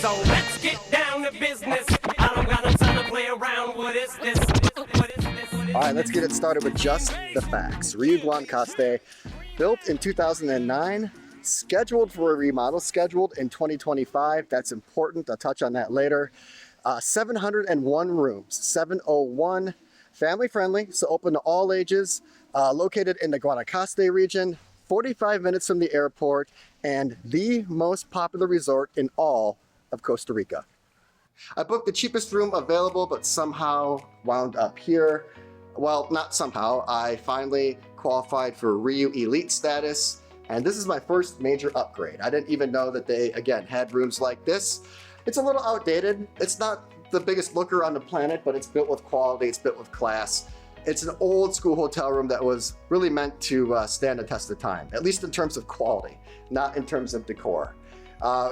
So let's get down to business. I don't got no time to play around. What is this? What is this? All right, let's get it started with just the facts. Riu Guanacaste, built in 2009, scheduled for a remodel, scheduled in 2025. That's important. I'll touch on that later. 701 rooms, 701, family friendly, so open to all ages, located in the Guanacaste region, 45 minutes from the airport, and the most popular resort in all of Costa Rica. I booked the cheapest room available, but somehow wound up here. Well, not somehow, I finally qualified for Riu Elite status, and this is my first major upgrade. I didn't even know that they, again, had rooms like this. It's a little outdated. It's not the biggest looker on the planet, but it's built with quality, it's built with class. It's an old school hotel room that was really meant to stand the test of time, at least in terms of quality, not in terms of decor.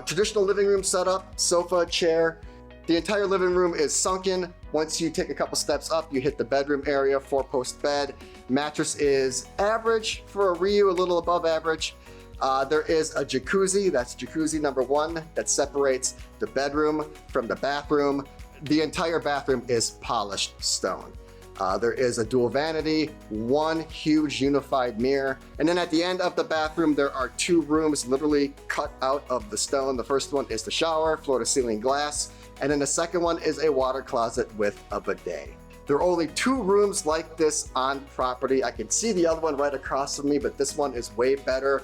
Traditional living room setup, sofa, chair. The entire living room is sunken. Once you take a couple steps up, you hit the bedroom area, 4-post bed. Mattress is average for a Riu, a little above average. There is a jacuzzi, that's jacuzzi number 1, that separates the bedroom from the bathroom. The entire bathroom is polished stone. There is a dual vanity, 1 huge unified mirror, and then at the end of the bathroom there are 2 rooms literally cut out of the stone. The first one is the shower, floor to ceiling glass, and then the second one is a water closet with a bidet. There are only 2 rooms like this on property. I can see the other one right across from me, but this one is way better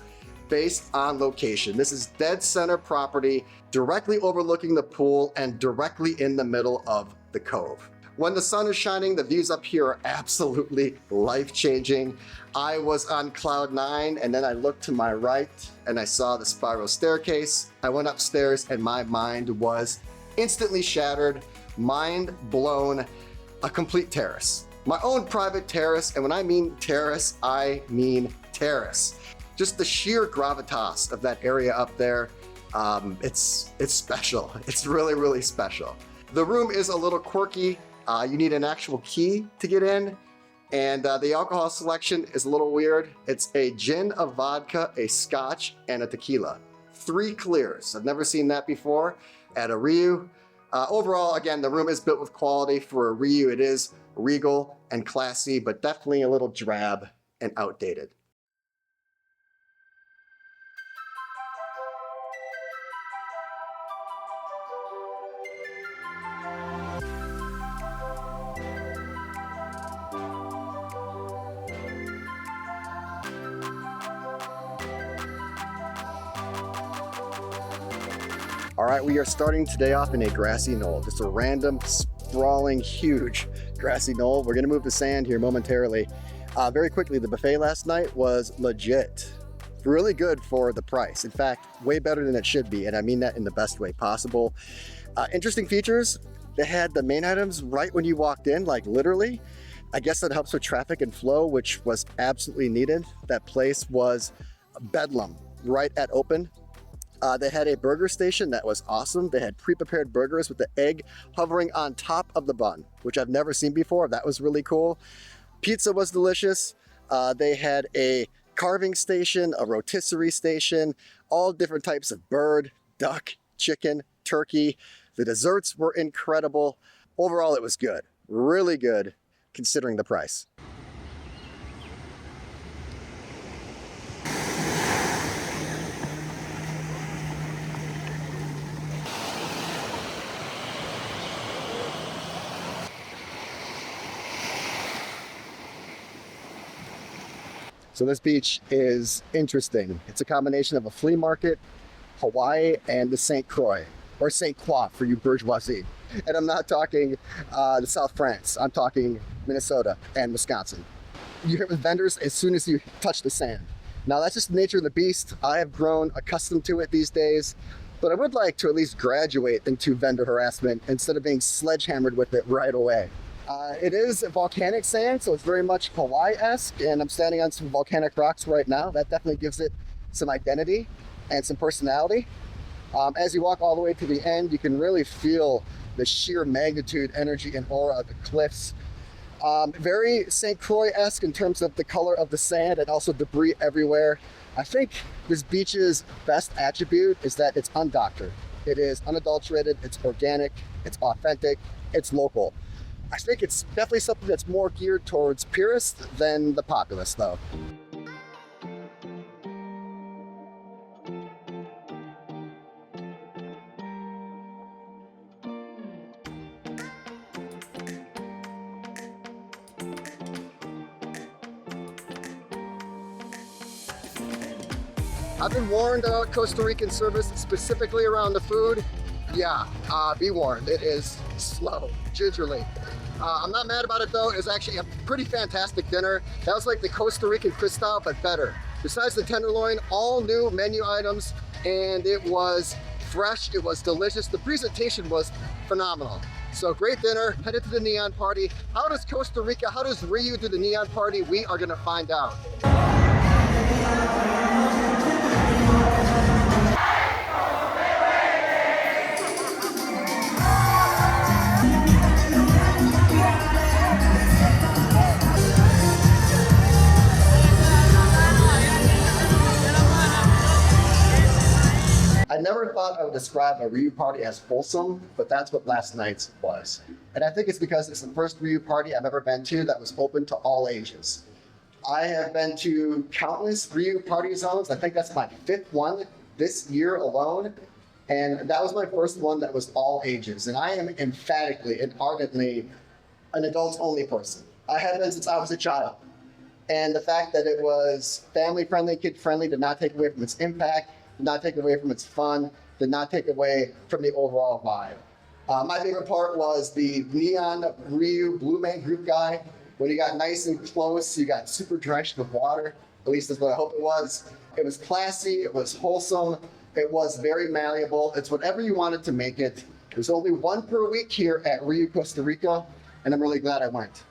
based on location. This is dead center property, directly overlooking the pool and directly in the middle of the cove. When the sun is shining, the views up here are absolutely life-changing. I was on cloud 9, and then I looked to my right and I saw the spiral staircase. I went upstairs and my mind was instantly shattered, mind blown. A complete terrace. My own private terrace, and when I mean terrace, I mean terrace. Just the sheer gravitas of that area up there, it's special. It's really, really special. The room is a little quirky. You need an actual key to get in, and the alcohol selection is a little weird. It's a gin, a vodka, a scotch, and a tequila. 3 clears. I've never seen that before at a Riu. Overall, again, the room is built with quality. For a Riu, it is regal and classy, but definitely a little drab and outdated. All right, we are starting today off in a grassy knoll, just a random, sprawling, huge grassy knoll. We're gonna move the sand here momentarily. Very quickly, the buffet last night was legit. Really good for the price. In fact, way better than it should be, and I mean that in the best way possible. Interesting features, they had the main items right when you walked in, like literally. I guess that helps with traffic and flow, which was absolutely needed. That place was bedlam right at open. They had a burger station that was awesome. They had pre-prepared burgers with the egg hovering on top of the bun, which I've never seen before. That was really cool. Pizza was delicious. They had a carving station, a rotisserie station, all different types of bird, duck, chicken, turkey. The desserts were incredible. Overall, it was good, really good, considering the price. So this beach is interesting. It's a combination of a flea market, Hawaii, and the St. Croix, or St. Croix for you bourgeoisie. And I'm not talking the South France, I'm talking Minnesota and Wisconsin. You hit with vendors as soon as you touch the sand. Now that's just the nature of the beast. I have grown accustomed to it these days, but I would like to at least graduate into vendor harassment instead of being sledgehammered with it right away. It is volcanic sand, so it's very much Hawaii-esque, and I'm standing on some volcanic rocks right now. That definitely gives it some identity and some personality. As you walk all the way to the end, you can really feel the sheer magnitude, energy, and aura of the cliffs. Very St. Croix-esque in terms of the color of the sand and also debris everywhere. I think this beach's best attribute is that it's undoctored. It is unadulterated, it's organic, it's authentic, it's local. I think it's definitely something that's more geared towards purists than the populace though. I've been warned about Costa Rican service, specifically around the food. Yeah, be warned, it is slow, gingerly. I'm not mad about it though. It was actually a pretty fantastic dinner. That was like the Costa Rican Cristal, but better. Besides the tenderloin, all new menu items, and it was fresh, it was delicious. The presentation was phenomenal. So great dinner, headed to the neon party. How does Costa Rica, how does Riu do the neon party? We are gonna find out. I never thought I would describe a Riu party as wholesome, but that's what last night's was. And I think it's because it's the first Riu party I've ever been to that was open to all ages. I have been to countless Riu party zones. I think that's my 5th one this year alone. And that was my first one that was all ages. And I am emphatically and ardently an adults only person. I have been since I was a child. And the fact that it was family friendly, kid friendly did not take away from its impact, did not take away from its fun, did not take away from the overall vibe. My favorite part was the neon Riu Blue Man Group guy. When you got nice and close, you got super drenched with water. At least that's what I hope it was. It was classy, it was wholesome, it was very malleable. It's whatever you wanted to make it. There's only one per week here at Riu, Costa Rica, and I'm really glad I went.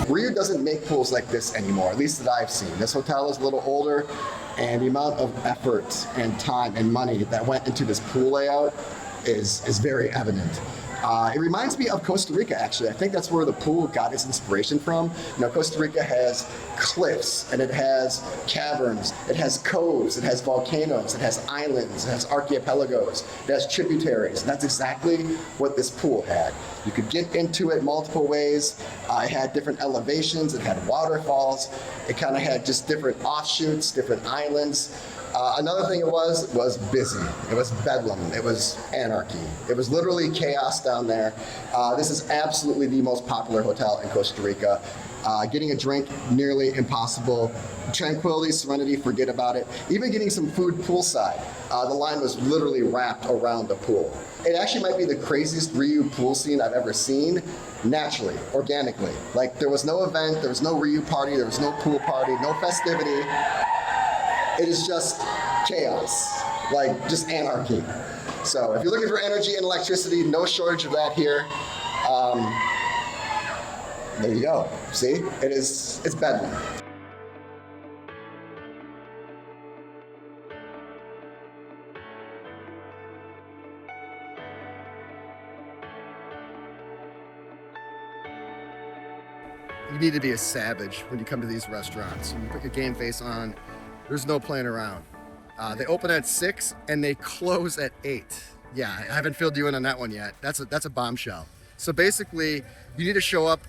Riu doesn't make pools like this anymore, at least that I've seen. This hotel is a little older, and the amount of effort and time and money that went into this pool layout is very evident. It reminds me of Costa Rica, actually. I think that's where the pool got its inspiration from. You know, Costa Rica has cliffs, and it has caverns, it has coves, it has volcanoes, it has islands, it has archipelagos, it has tributaries. And that's exactly what this pool had. You could get into it multiple ways. It had different elevations, it had waterfalls, it kind of had just different offshoots, different islands. Another thing it was busy. It was bedlam. It was anarchy. It was literally chaos down there. This is absolutely the most popular hotel in Costa Rica. Getting a drink, nearly impossible. Tranquility, serenity, forget about it. Even getting some food poolside. The line was literally wrapped around the pool. It actually might be the craziest Riu pool scene I've ever seen, naturally, organically. Like, there was no event, there was no Riu party, there was no pool party, no festivity. It is just chaos, like just anarchy. So if you're looking for energy and electricity, no shortage of that here. There you go. See, it's bedlam. You need to be a savage when you come to these restaurants. You put your game face on. There's no playing around. They open at 6 and they close at 8. Yeah, I haven't filled you in on that one yet. That's a bombshell. So basically, you need to show up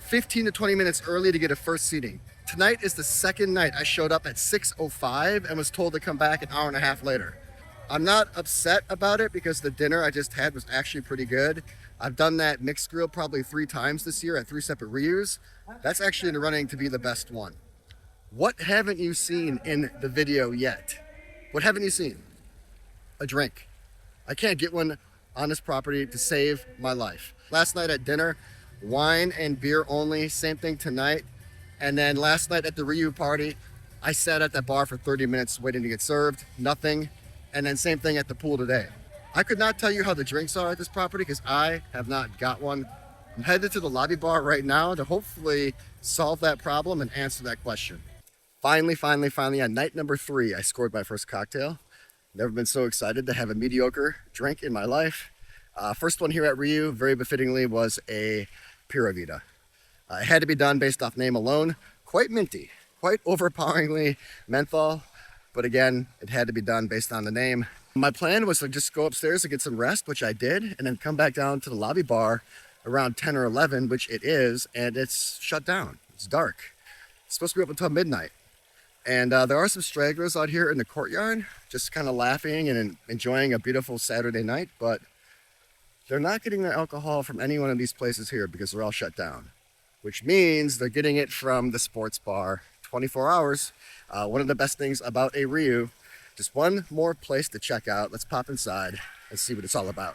15 to 20 minutes early to get a first seating. Tonight is the second night I showed up at 6:05 and was told to come back an hour and a half later. I'm not upset about it because the dinner I just had was actually pretty good. I've done that mixed grill probably 3 times this year at 3 separate Rius. That's actually in the running to be the best one. What haven't you seen in the video yet? What haven't you seen? A drink. I can't get one on this property to save my life. Last night at dinner, wine and beer only, same thing tonight. And then last night at the Riu party, I sat at that bar for 30 minutes waiting to get served, nothing. And then same thing at the pool today. I could not tell you how the drinks are at this property because I have not got one. I'm headed to the lobby bar right now to hopefully solve that problem and answer that question. Finally, on night number 3, I scored my first cocktail. Never been so excited to have a mediocre drink in my life. First one here at Riu, very befittingly, was a Pura Vida. It had to be done based off name alone. Quite minty, quite overpoweringly menthol, but again, it had to be done based on the name. My plan was to just go upstairs and get some rest, which I did, and then come back down to the lobby bar around 10 or 11, which it is, and it's shut down. It's dark. It's supposed to be open until midnight. And there are some stragglers out here in the courtyard, just kind of laughing and enjoying a beautiful Saturday night, but they're not getting their alcohol from any one of these places here because they're all shut down, which means they're getting it from the sports bar 24 hours. One of the best things about a Riu, just one more place to check out. Let's pop inside and see what it's all about.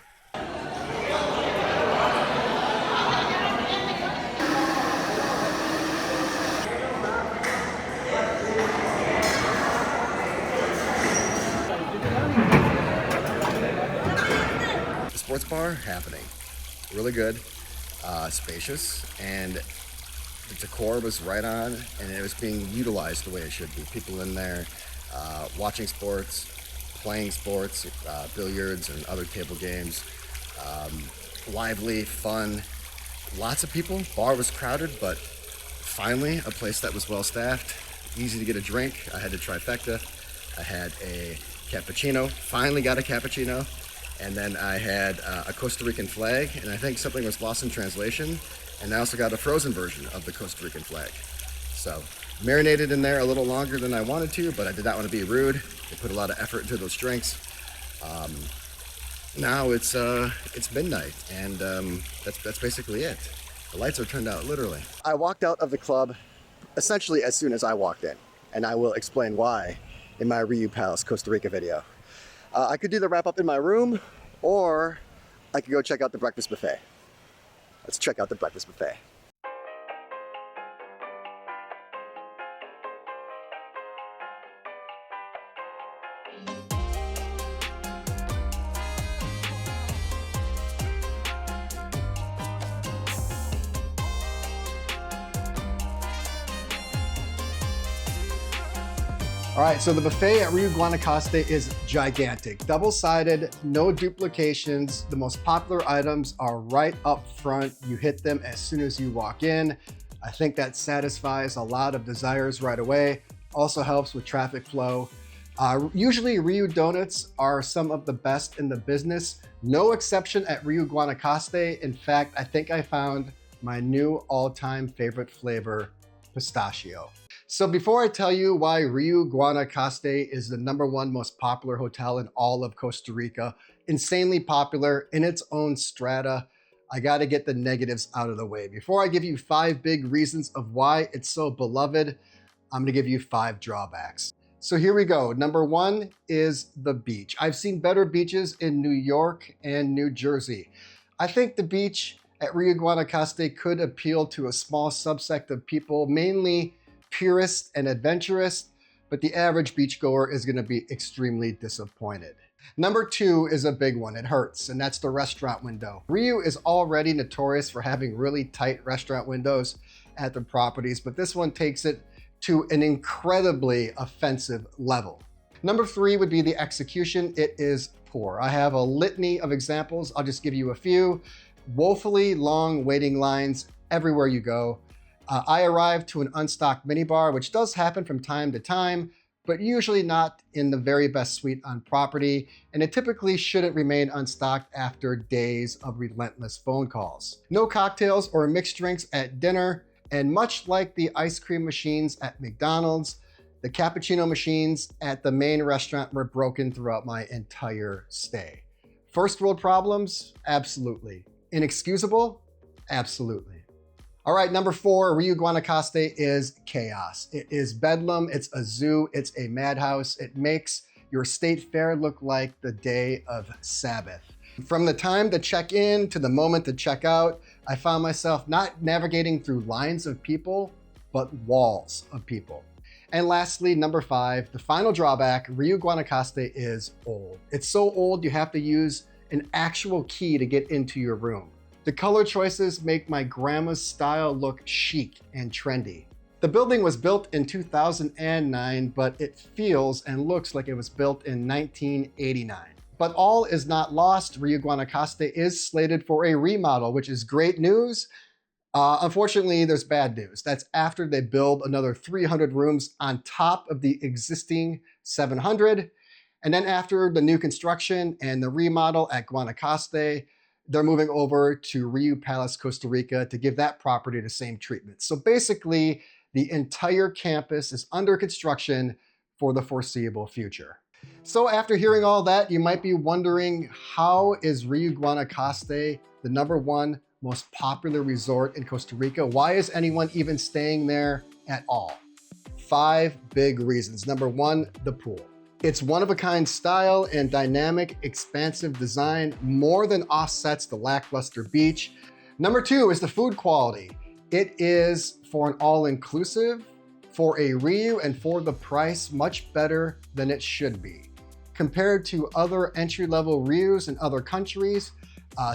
Sports bar happening, really good, spacious, and the decor was right on, and it was being utilized the way it should be. People in there watching sports, playing sports, billiards and other table games, lively, fun, lots of people. Bar was crowded, but finally a place that was well staffed, easy to get a drink. I had a trifecta. I had a cappuccino, finally got a cappuccino. And then I had a Costa Rican flag, and I think something was lost in translation. And I also got a frozen version of the Costa Rican flag. So marinated in there a little longer than I wanted to, but I did not want to be rude. They put a lot of effort into those drinks. Now it's midnight, and that's basically it. The lights are turned out, literally. I walked out of the club essentially as soon as I walked in, and I will explain why in my Riu Palace Costa Rica video. I could do the wrap up in my room, or I could go check out the breakfast buffet. Let's check out the breakfast buffet. All right, so the buffet at Riu Guanacaste is gigantic. Double-sided, no duplications. The most popular items are right up front. You hit them as soon as you walk in. I think that satisfies a lot of desires right away. Also helps with traffic flow. Usually Riu donuts are some of the best in the business. No exception at Riu Guanacaste. In fact, I think I found my new all-time favorite flavor, pistachio. So before I tell you why Riu Guanacaste is the #1 most popular hotel in all of Costa Rica, insanely popular in its own strata, I gotta get the negatives out of the way. Before I give you 5 big reasons of why it's so beloved, I'm gonna give you 5 drawbacks. So here we go. #1 is the beach. I've seen better beaches in New York and New Jersey. I think the beach at Riu Guanacaste could appeal to a small subsect of people, mainly purists and adventurous, but the average beachgoer is going to be extremely disappointed. #2 is a big one. It hurts, and that's the restaurant window. Riu is already notorious for having really tight restaurant windows at the properties, but this one takes it to an incredibly offensive level. #3 would be the execution. It is poor. I have a litany of examples. I'll just give you a few. Woefully long waiting lines everywhere you go. I arrived to an unstocked minibar, which does happen from time to time, but usually not in the very best suite on property, and it typically shouldn't remain unstocked after days of relentless phone calls. No cocktails or mixed drinks at dinner, and much like the ice cream machines at McDonald's, the cappuccino machines at the main restaurant were broken throughout my entire stay. First world problems? Absolutely. Inexcusable? Absolutely. All right, #4, Riu Guanacaste is chaos. It is bedlam, it's a zoo, it's a madhouse. It makes your state fair look like the day of Sabbath. From the time to check in to the moment to check out, I found myself not navigating through lines of people, but walls of people. And lastly, #5, the final drawback, Riu Guanacaste is old. It's so old you have to use an actual key to get into your room. The color choices make my grandma's style look chic and trendy. The building was built in 2009, but it feels and looks like it was built in 1989. But all is not lost. Riu Guanacaste is slated for a remodel, which is great news. Unfortunately, there's bad news. That's after they build another 300 rooms on top of the existing 700. And then after the new construction and the remodel at Guanacaste, they're moving over to Riu Palace, Costa Rica to give that property the same treatment. So basically, the entire campus is under construction for the foreseeable future. So after hearing all that, you might be wondering, how is Riu Guanacaste the #1 most popular resort in Costa Rica? Why is anyone even staying there at all? 5 big reasons. #1, the pool. Its one-of-a-kind style and dynamic, expansive design more than offsets the lackluster beach. #2 is the food quality. It is, for an all-inclusive, for a Riu and for the price, much better than it should be. Compared to other entry-level Rius in other countries,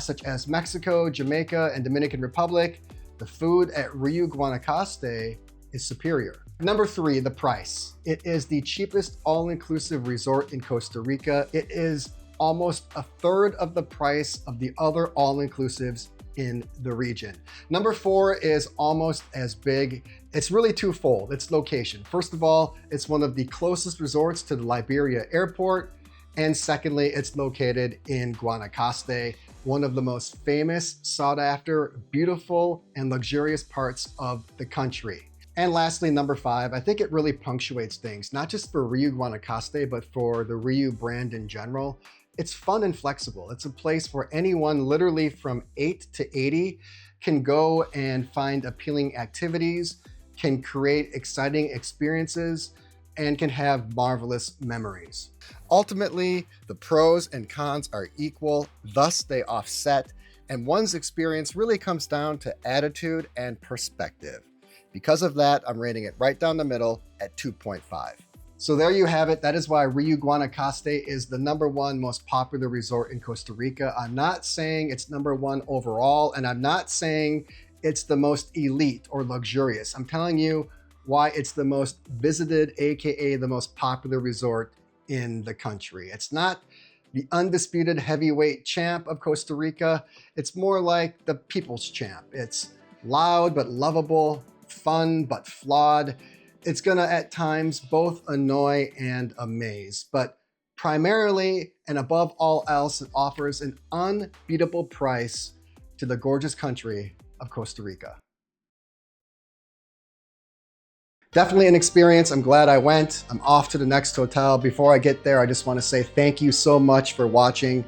such as Mexico, Jamaica, and Dominican Republic, the food at Riu Guanacaste is superior. #3, the price. It is the cheapest all-inclusive resort in Costa Rica. It is almost a third of the price of the other all-inclusives in the region. #4 is almost as big. It's really twofold. It's location. First of all, it's one of the closest resorts to the Liberia Airport. And secondly, it's located in Guanacaste, one of the most famous, sought after, beautiful, and luxurious parts of the country. And lastly, #5, I think it really punctuates things, not just for Riu Guanacaste, but for the Riu brand in general. It's fun and flexible. It's a place where anyone literally from 8 to 80 can go and find appealing activities, can create exciting experiences, and can have marvelous memories. Ultimately, the pros and cons are equal, thus they offset, and one's experience really comes down to attitude and perspective. Because of that, I'm rating it right down the middle at 2.5. So there you have it. That is why Riu Guanacaste is the #1 most popular resort in Costa Rica. I'm not saying it's #1 overall, and I'm not saying it's the most elite or luxurious. I'm telling you why it's the most visited, AKA the most popular resort in the country. It's not the undisputed heavyweight champ of Costa Rica. It's more like the people's champ. It's loud but lovable, fun but flawed. It's gonna at times both annoy and amaze, but primarily and above all else, it offers an unbeatable price to the gorgeous country of Costa Rica. Definitely an experience. I'm glad I went. I'm off to the next hotel. Before I get there, I just want to say thank you so much for watching.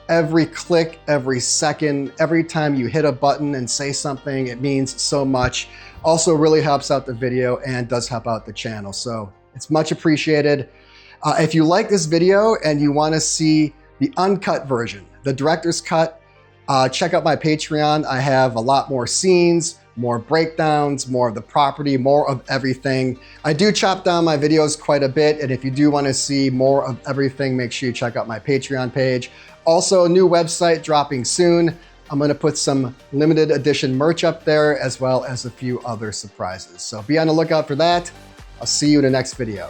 Every click, every second, every time you hit a button and say something, it means so much. Also really helps out the video and does help out the channel. So it's much appreciated. If you like this video and you want to see the uncut version, the director's cut, check out my Patreon. I have a lot more scenes, more breakdowns, more of the property, more of everything. I do chop down my videos quite a bit, and if you do want to see more of everything, make sure you check out my Patreon page. Also, a new website dropping soon. I'm going to put some limited edition merch up there, as well as a few other surprises. So be on the lookout for that. I'll see you in the next video.